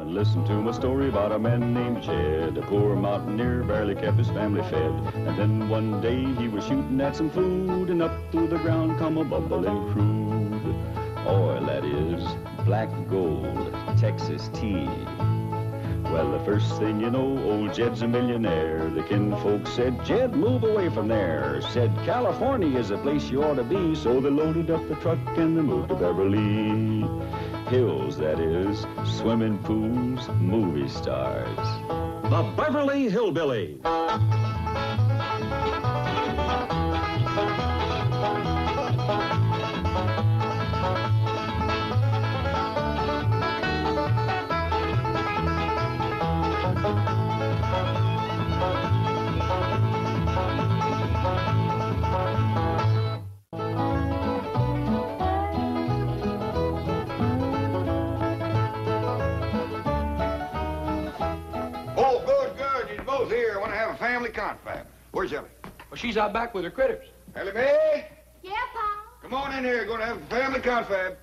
Listen to my story about a man named Jed. A poor mountaineer barely kept his family fed. And then one day he was shooting at some food, and up through the ground come a bubbling crude oil, that is, black gold, Texas tea. Well, the first thing you know, old Jed's a millionaire. The kinfolk said, Jed, move away from there. Said, California is a place you ought to be. So they loaded up the truck and they moved to Beverly Hills, that is, swimming pools, movie stars. The Beverly Hillbillies. Confab. Where's Ellie? Well, she's out back with her critters. Ellie Mae? Yeah, Pa? Come on in here. Going to have a family confab.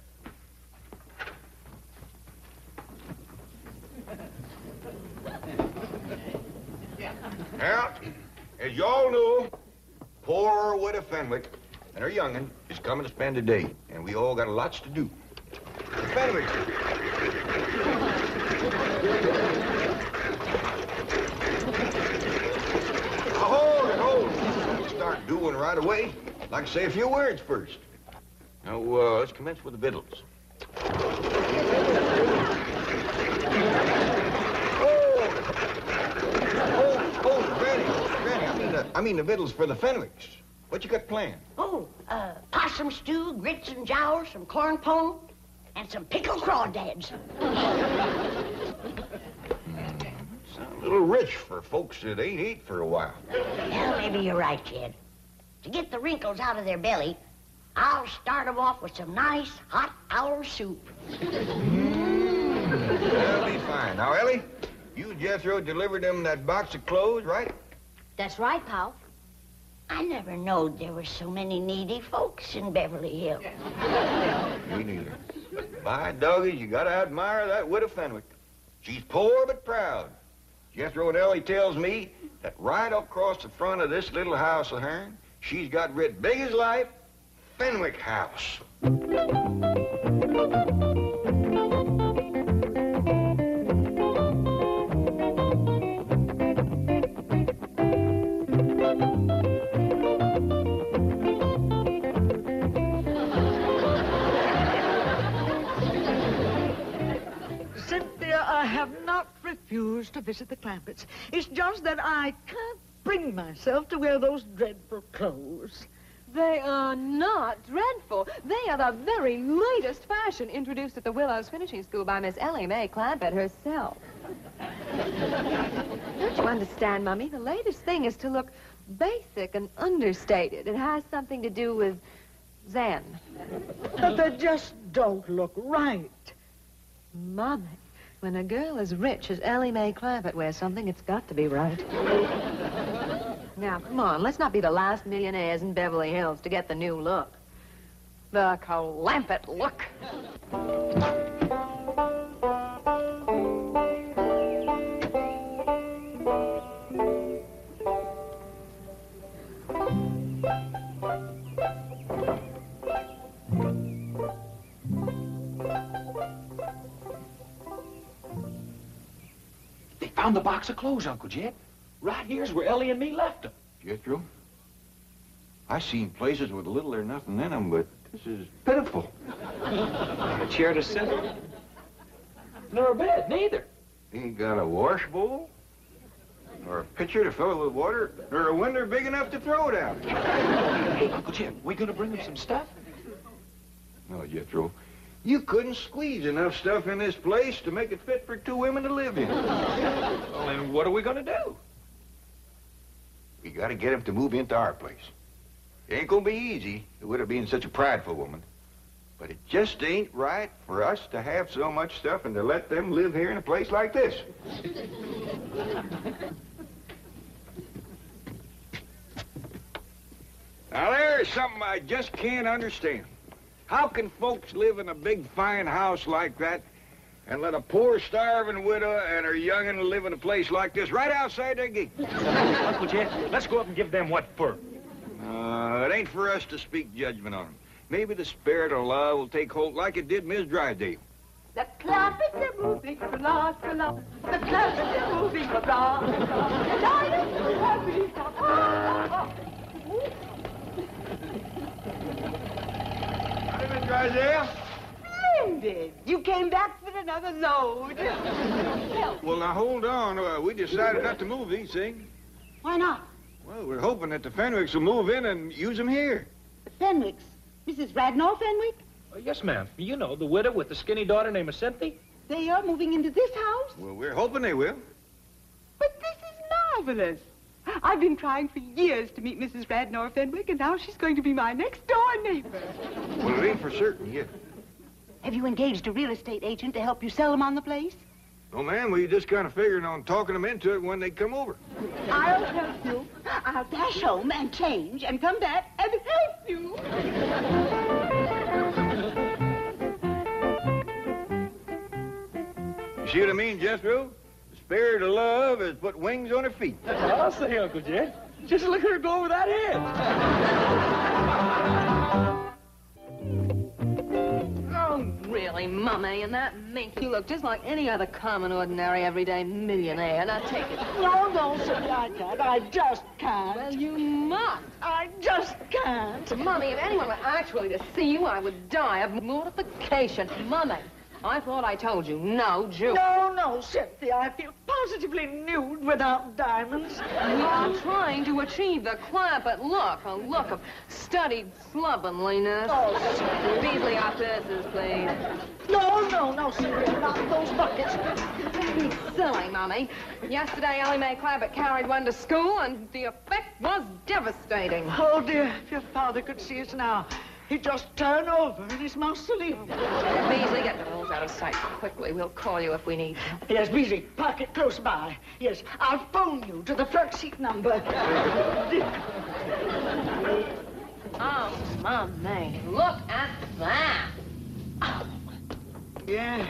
Now, as you all know, poor widow Fenwick and her young'un is coming to spend the day, and we all got lots to do. Fenwick. Hold it. Start doing right away. I'd like to say a few words first. Now, let's commence with the victuals. Granny, I mean the victuals for the Fenwicks. What you got planned? Oh, possum stew, grits and jowers, some corn pone, and some pickled crawdads. Sound a little rich for folks that ain't ate for a while. Well, maybe you're right, Jed. To get the wrinkles out of their belly, I'll start them off with some nice hot owl soup. That'll be fine. Now, Ellie, you and Jethro delivered them that box of clothes, right? That's right, Pal. I never knowed there were so many needy folks in Beverly Hills. Me neither. By doggies, you gotta admire that widow Fenwick. She's poor but proud. Jethro and Ellie tells me that right across the front of this little house of hern, she's got writ big as life, Fenwick House. I have not refused to visit the Clampetts. It's just that I can't bring myself to wear those dreadful clothes. They are not dreadful. They are the very latest fashion introduced at the Willows Finishing School by Miss Ellie Mae Clampett herself. Don't you understand, Mummy? The latest thing is to look basic and understated. It has something to do with Zen. But they just don't look right. Mummy, when a girl as rich as Ellie Mae Clampett wears something, it's got to be right. Now, come on, let's not be the last millionaires in Beverly Hills to get the new look. The Clampett look. They found the box of clothes, Uncle Jed. Right here's where Ellie and me left them. Jethro, I seen places with little or nothing in them, but this is pitiful. A chair to sit in. Nor a bed, neither. Ain't got a wash bowl, or a pitcher to fill it with water, or a window big enough to throw it out. Hey, Uncle Jed, we gonna bring them some stuff? No, Jethro. You couldn't squeeze enough stuff in this place to make it fit for two women to live in. Well, then what are we gonna do? We gotta get him to move into our place. It ain't gonna be easy, with her being such a prideful woman. But it just ain't right for us to have so much stuff and to let them live here in a place like this. Now, there's something I just can't understand. How can folks live in a big, fine house like that And let a poor, starving widow and her young'un live in a place like this right outside their gate. Uncle Jed, let's go up and give them what for. It ain't for us to speak judgment on them. Maybe the spirit of love will take hold like it did Miss Drysdale. The Clampett, they're moving from lot to lot. The Clampett, they're moving from lot to lot. And I am so happy. Hi, Miss Drysdale. Splendid. You came back with another load. Well, now, hold on. We decided not to move these things. Why not? Well, we're hoping that the Fenwicks will move in and use them here. The Fenwicks. Mrs. Radnor Fenwick? Oh, yes, ma'am. You know, the widow with the skinny daughter named Cynthia. They are moving into this house? Well, we're hoping they will. But this is marvelous. I've been trying for years to meet Mrs. Radnor Fenwick, and now she's going to be my next-door neighbor. Well, it ain't for certain yet. Have you engaged a real estate agent to help you sell them on the place? No, ma'am, we just kind of figured on talking them into it when they come over. I'll help you. I'll dash home and change and come back and help you. You see what I mean, Jethro? The spirit of love has put wings on her feet. That's what I'll say, Uncle Jed. Just look at her go over that head. Oh, really, Mummy, and that makes you look just like any other common, ordinary, everyday millionaire. Now, take it. No, Cynthia, I can't. I just can't. Well, you must. I just can't. Mummy, if anyone were actually to see you, I would die of mortification. Mummy, I thought I told you, no Jew. No, Cynthia, I feel positively nude without diamonds. You're trying to achieve the Clampett look, a look of studied slovenliness. Oh, Cynthia. Beasley, our purses, please. No, Cynthia, not those buckets. Be silly, Mummy. Yesterday, Ellie Mae Clampett carried one to school, and the effect was devastating. Oh, dear, if your father could see us now, he'd just turn over in his mausoleum. Beasley, get the rules out of sight quickly. We'll call you if we need you. Yes, Beasley, park it close by. Yes, I'll phone you to the front seat number. Oh, Mummy, look at that. Yes.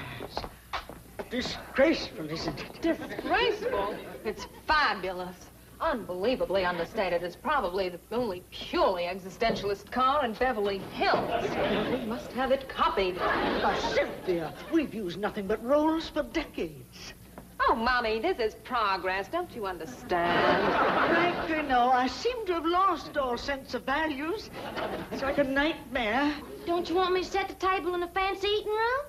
Disgraceful, isn't it? Disgraceful? It's fabulous. Unbelievably understated. It's probably the only purely existentialist car in Beverly Hills. They must have it copied. Cynthia, we've used nothing but rolls for decades. Oh, Mommy, this is progress. Don't you understand? Frankly, no. I seem to have lost all sense of values. It's like a nightmare. Don't you want me to set the table in the fancy eating room?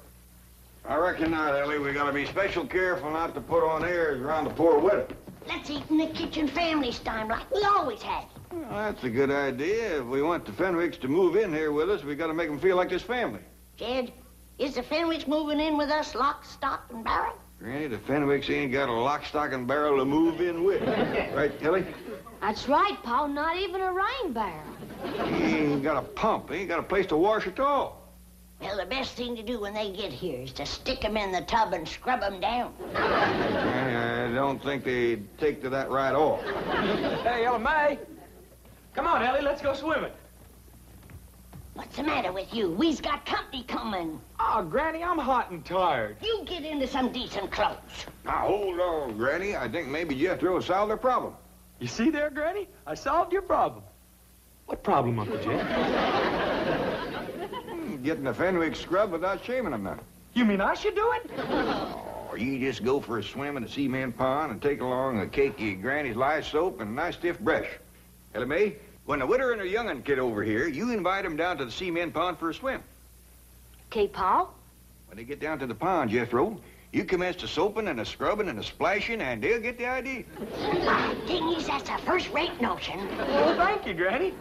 I reckon not, Ellie. We gotta be special careful not to put on airs around the poor widow. Let's eat in the kitchen family style like we always have. Well, that's a good idea. If we want the Fenwicks to move in here with us, we gotta make them feel like this family. Jed, is the Fenwicks moving in with us lock, stock, and barrel? Granny, the Fenwicks ain't got a lock, stock, and barrel to move in with. Right, Ellie? That's right, Pa. Not even a rain barrel. He ain't got a pump. He ain't got a place to wash at all. Well, the best thing to do when they get here is to stick them in the tub and scrub them down. Granny, I don't think they'd take to that right off. Hey, Ellie Mae. Come on, Ellie, let's go swimming. What's the matter with you? We's got company coming. Oh, Granny, I'm hot and tired. You get into some decent clothes. Now, hold on, Granny. I think maybe Jethro solved their problem. You see there, Granny? I solved your problem. What problem, Uncle Jed? Getting the Fenwick scrub without shaming them none. You mean I should do it? Oh, you just go for a swim in the cement pond and take along a cakey Granny's lye soap and a nice stiff brush. Ellie Mae, when the widow and her young'un get over here, you invite them down to the cement pond for a swim. Okay, Pa? When they get down to the pond, Jethro, you commence the soaping and the scrubbing and the splashing, and they'll get the idea. Dingies, that's a first-rate notion. Oh, thank you, Granny.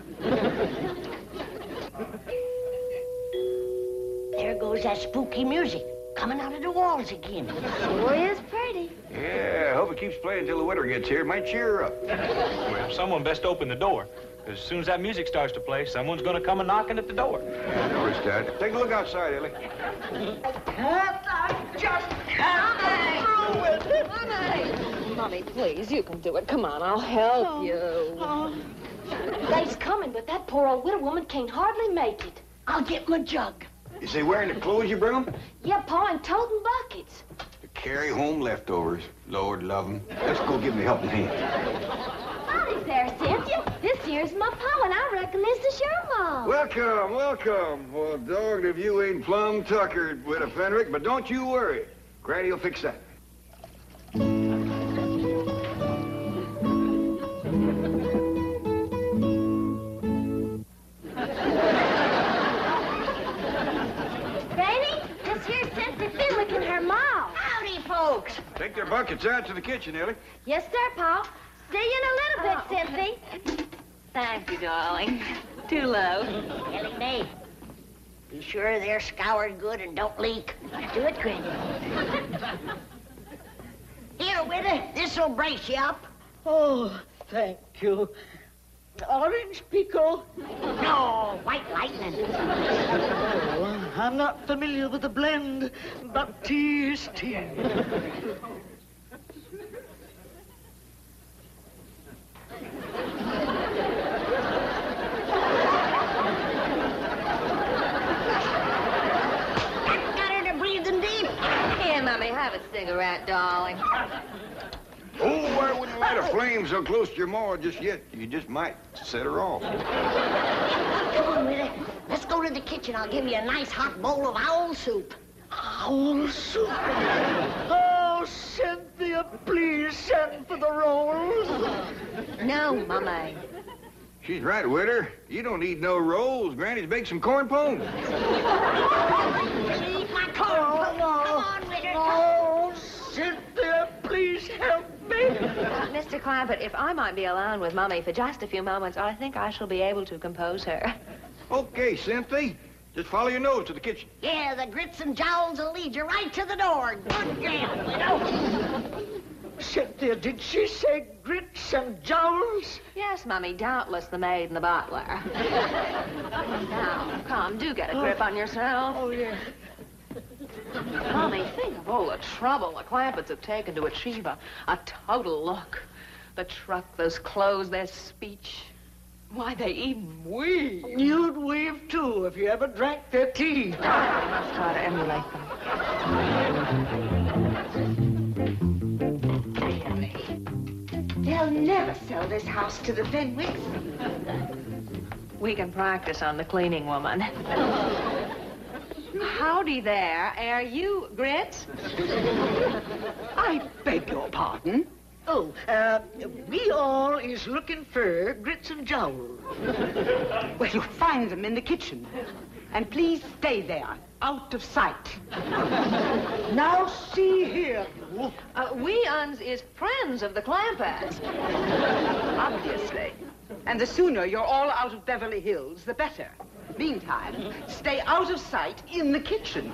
There goes that spooky music coming out of the walls again. Sure is pretty. Yeah, I hope it keeps playing until the widow gets here. It might cheer her up. Well, someone best open the door. Because as soon as that music starts to play, someone's going to come a knocking at the door. Yeah, I noticed that. Take a look outside, Ellie. I just can't through it. Mommy, please, you can do it. Come on, I'll help you. Oh. They's coming, but that poor old widow woman can't hardly make it. I'll get my jug. Is they wearing the clothes you bring them? Yeah, Pa, and toting buckets. carry home leftovers. Lord love 'em. Let's go give 'em a helping hand. Howdy there, Cynthia. This here's my pa, and I reckon this is your mom. Welcome, welcome. Well, dogged if you ain't plumb tuckered, Widow Fenwick, but don't you worry. Granny'll fix that. Granny, this here's Cynthia Fenwick and her mom. Howdy, folks. Take their buckets out to the kitchen, Ellie. Yes, sir, Pa. See you in a little bit, Cynthia. Thank you, darling. Too low. Ellie Mae, be sure they're scoured good and don't leak. Do it, Granny. Here, Widow, this'll brace you up. Oh, thank you. Orange pico? No, white lightning. Oh, I'm not familiar with the blend, but tea is tea. Got her to breathing deep. Here, Mummy, have a cigarette, darling. Oh, I wouldn't light a flame so close to your maw just yet. You just might set her off. Come on, Widow. Let's go to the kitchen. I'll give you a nice hot bowl of owl soup. Owl soup. Oh, Cynthia, please send for the rolls. No, Mummy. She's right, Widow. You don't need no rolls. Granny's baked some corn pone. Eat my corn. Come on, Widow. Oh, Cynthia, please help me. Mr. Clampett, if I might be alone with Mummy for just a few moments, I think I shall be able to compose her. Okay, Cynthia. Just follow your nose to the kitchen. Yeah, the grits and jowls will lead you right to the door. Good girl, Widow. Cynthia, did she say grits and jowls? Yes, Mummy, doubtless the maid and the butler. Now, come, do get a grip on yourself. Oh, yeah. Mummy, think of all the trouble the Clampetts have taken to achieve a total look. The truck, those clothes, their speech. Why, they even weave. You'd weave, too, if you ever drank their tea. We must try to emulate them. They'll never sell this house to the Fenwicks. We can practice on the cleaning woman. Howdy there. Are you Grits? I beg your pardon. Oh, we all is looking for grits and jowls. Well, you'll find them in the kitchen. And please stay there, out of sight. Now, see here, you. We uns is friends of the Clampetts. Obviously. And the sooner you're all out of Beverly Hills, the better. Meantime, stay out of sight in the kitchen.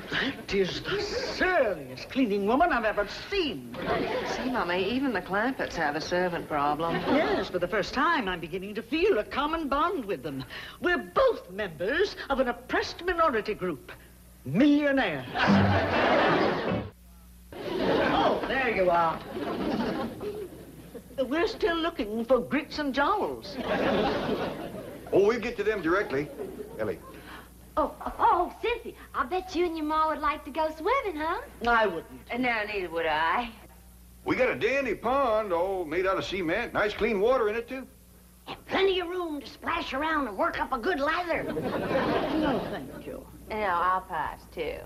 That is the surliest cleaning woman I've ever seen. See, Mummy, even the Clampetts have a servant problem. Yes, for the first time, I'm beginning to feel a common bond with them. We're both members of an oppressed minority group. Millionaires. Oh, there you are. We're still looking for grits and jowls. Oh, we'll get to them directly. Ellie. Oh, Cynthia, I bet you and your ma would like to go swimming, huh? I wouldn't. And now neither would I. We got a dandy pond, all made out of cement. Nice clean water in it, too. And plenty of room to splash around and work up a good lather. No, thank you. No, I'll pass, too.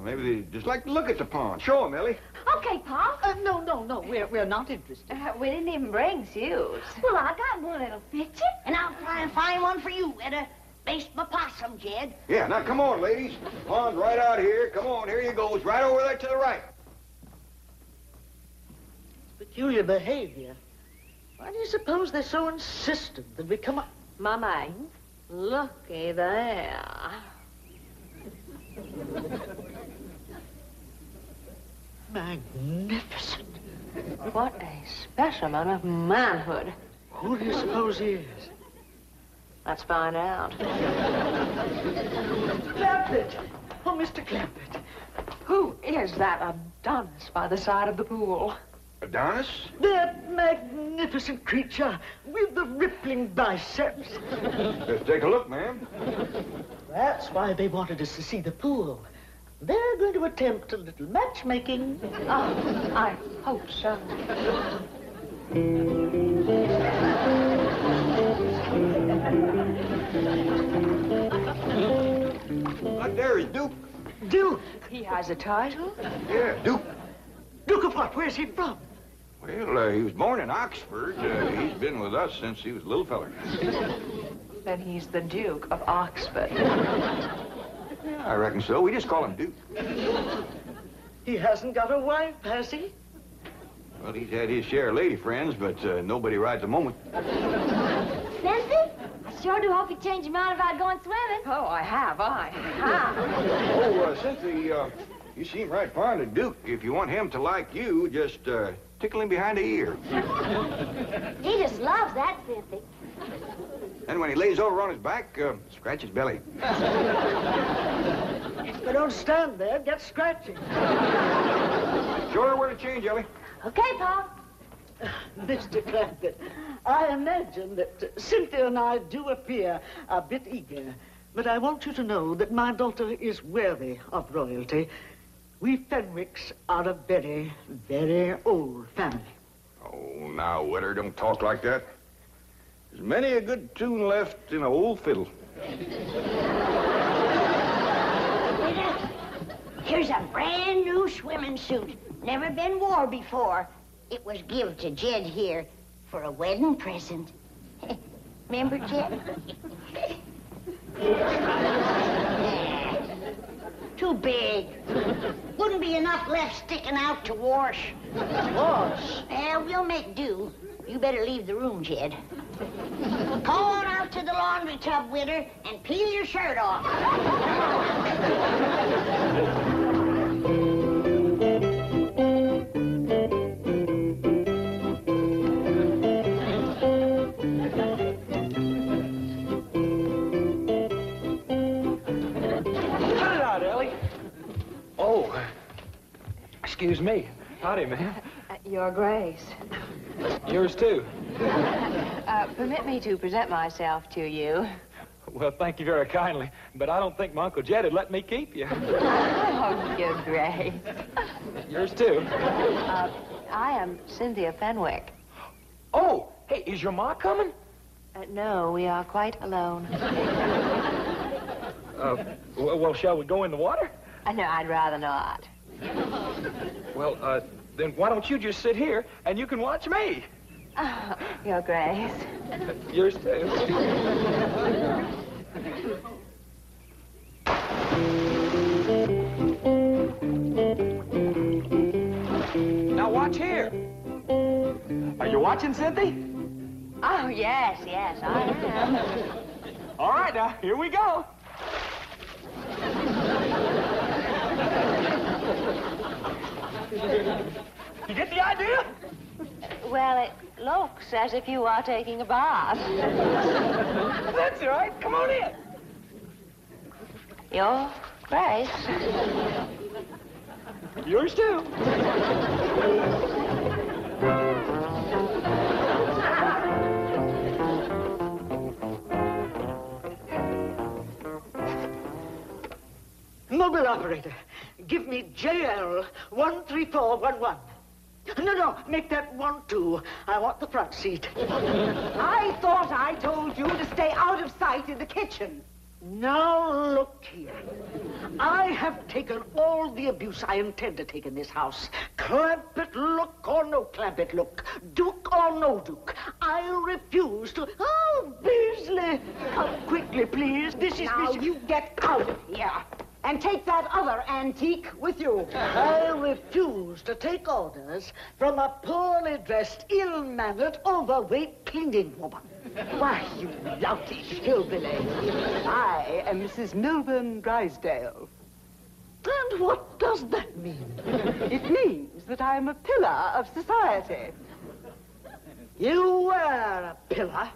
Maybe they just like to look at the pond. Show them, Ellie. Okay, Pa. No, we're not interested. We didn't even bring shoes. Well, I got one that'll fit you. And I'll try and find one for you, Widow. Based my possum, Jed. Yeah, now come on, ladies. Pond's right out here. Come on, here you go. It's right over there to the right. Peculiar behavior. Why do you suppose they're so insistent that we come up? Mummy, looky there. Magnificent. What a specimen of manhood. Who do you suppose he is? Let's find out. Clampett. Oh, Mr. Clampett. Who is that Adonis by the side of the pool? Adonis? That magnificent creature with the rippling biceps. Let's take a look, ma'am. That's why they wanted us to see the pool. They're going to attempt a little matchmaking. Oh, I hope so. Right there is Duke. Duke? He has a title? Yeah, Duke. Duke of what? Where's he from? Well, he was born in Oxford. He's been with us since he was a little feller. Then he's the Duke of Oxford. Yeah, I reckon so. We just call him Duke. He hasn't got a wife, has he? Well, he's had his share of lady friends, but nobody right at the moment. Cynthia, I sure do hope you change your mind about going swimming. Oh, I have. Oh, Cynthia, you seem right fond of Duke. If you want him to like you, just tickle him behind the ear. He just loves that, Cynthia. And when he lays over on his back, scratch his belly. But don't stand there. Get scratching. Show her where to change, Ellie. Okay, Pa. Mr. Clampett, I imagine that Cynthia and I do appear a bit eager, but I want you to know that my daughter is worthy of royalty. We Fenwicks are a very, very old family. Oh, now, Witter, don't talk like that. There's many a good tune left in an old fiddle. Here's a brand new swimming suit. Never been wore before. It was give to Jed here for a wedding present. Remember, Jed? Too big. Wouldn't be enough left sticking out to wash. Wash? Well, we'll make do. You better leave the room, Jed. Go on out to the laundry tub, Witter, and peel your shirt off. Cut it out, Ellie. Oh, excuse me. Howdy, ma'am. Your Grace. Yours, too. Permit me to present myself to you. Well, thank you very kindly, but I don't think my Uncle Jed would let me keep you. Oh, Your Grace. Yours, too. I am Cynthia Fenwick. Oh, hey, is your ma coming? No, we are quite alone. Well, shall we go in the water? No, I'd rather not. Well, then why don't you just sit here and you can watch me? Oh, Your Grace. Yours, too. Now watch here. Are you watching, Cynthia? Oh, yes, I am. All right, now, here we go. You get the idea? Well, it looks as if you are taking a bath. That's right. Come on in. Your Grace. Yours, too. Mobile operator, give me JL 13411. No, make that 12. I want the front seat. I thought I told you to stay out of sight in the kitchen. Now, look here. I have taken all the abuse I intend to take in this house. Clampett look or no Clampett look. Duke or no Duke. I refuse to... Oh, Beasley! Come quickly, please. This is... Now, you get out of here. And take that other antique with you. I refuse to take orders from a poorly dressed, ill-mannered, overweight cleaning woman. Why, you loutish hillbilly. I am Mrs. Milburn Drysdale. And what does that mean? It means that I am a pillar of society. You were a pillar.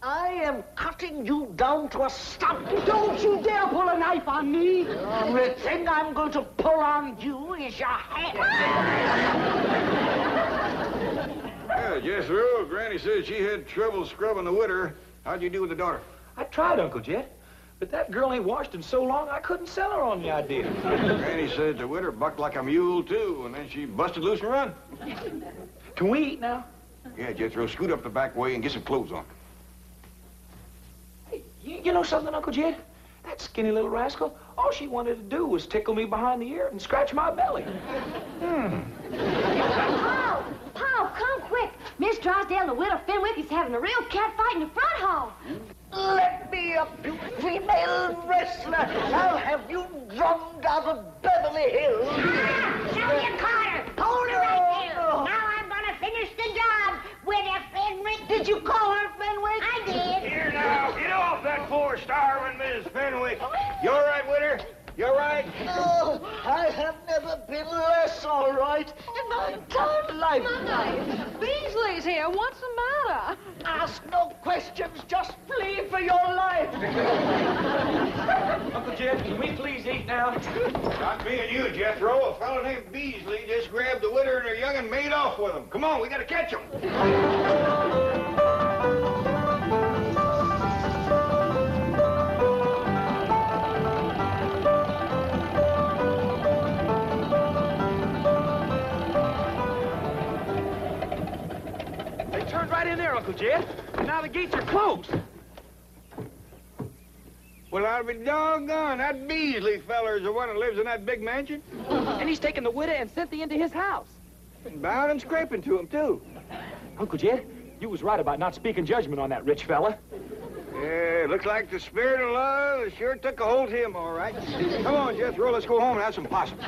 I am cutting you down to a stump. Don't you dare pull a knife on me. The only thing I'm going to pull on you is your head. Yeah, Jethro, Granny said she had trouble scrubbing the Witter. How'd you do with the daughter? I tried, Uncle Jed. But that girl ain't washed in so long, I couldn't sell her on the idea. Granny said the winter bucked like a mule, too, and then she busted loose and run. Can we eat now? Yeah, Jethro, scoot up the back way and get some clothes on. Hey, you know something, Uncle Jed? That skinny little rascal, all she wanted to do was tickle me behind the ear and scratch my belly. Paul, come quick. Miss Drysdale and the widow Fenwick is having a real cat fight in the front hall. Let me up, you female wrestler. I'll have you drummed out of Beverly Hills. Sylvia Carter, hold her right there. Now I'm gonna finish the job with a Fenwick. Did you call her Fenwick? I did. Here now, get off that floor, starving Miss Fenwick. You all right with her? You all right? Oh, I have never been less all right in my entire life. Beasley's here. What's the matter? Ask no questions, just flee for your life. Uncle Jed, can we please eat now? Not me and you, Jethro. A fellow named Beasley just grabbed the widow and her young and made off with them. Come on, we gotta catch them. They turned right in there, Uncle Jed. And now the gates are closed. Well, I'll be doggone. That Beasley feller is the one that lives in that big mansion. And he's taken the widow and Cynthia into his house. And bound and scraping to him, too. Uncle Jed, you was right about not speaking judgment on that rich fella. Yeah, looks like the spirit of love sure took a hold of him, all right. Come on, Jethro, let's go home and have some possum.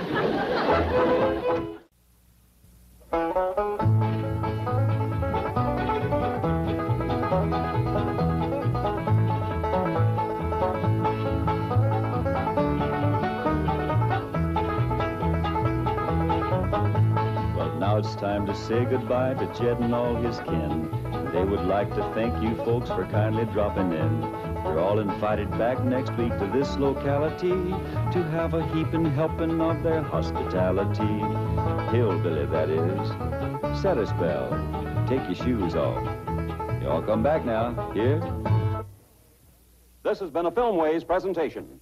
Now it's time to say goodbye to Jed and all his kin. They would like to thank you folks for kindly dropping in. You're all invited back next week to this locality to have a heaping helping of their hospitality. Hillbilly, that is. Set a spell. Take your shoes off. Y'all come back now. Here? This has been a Filmways presentation.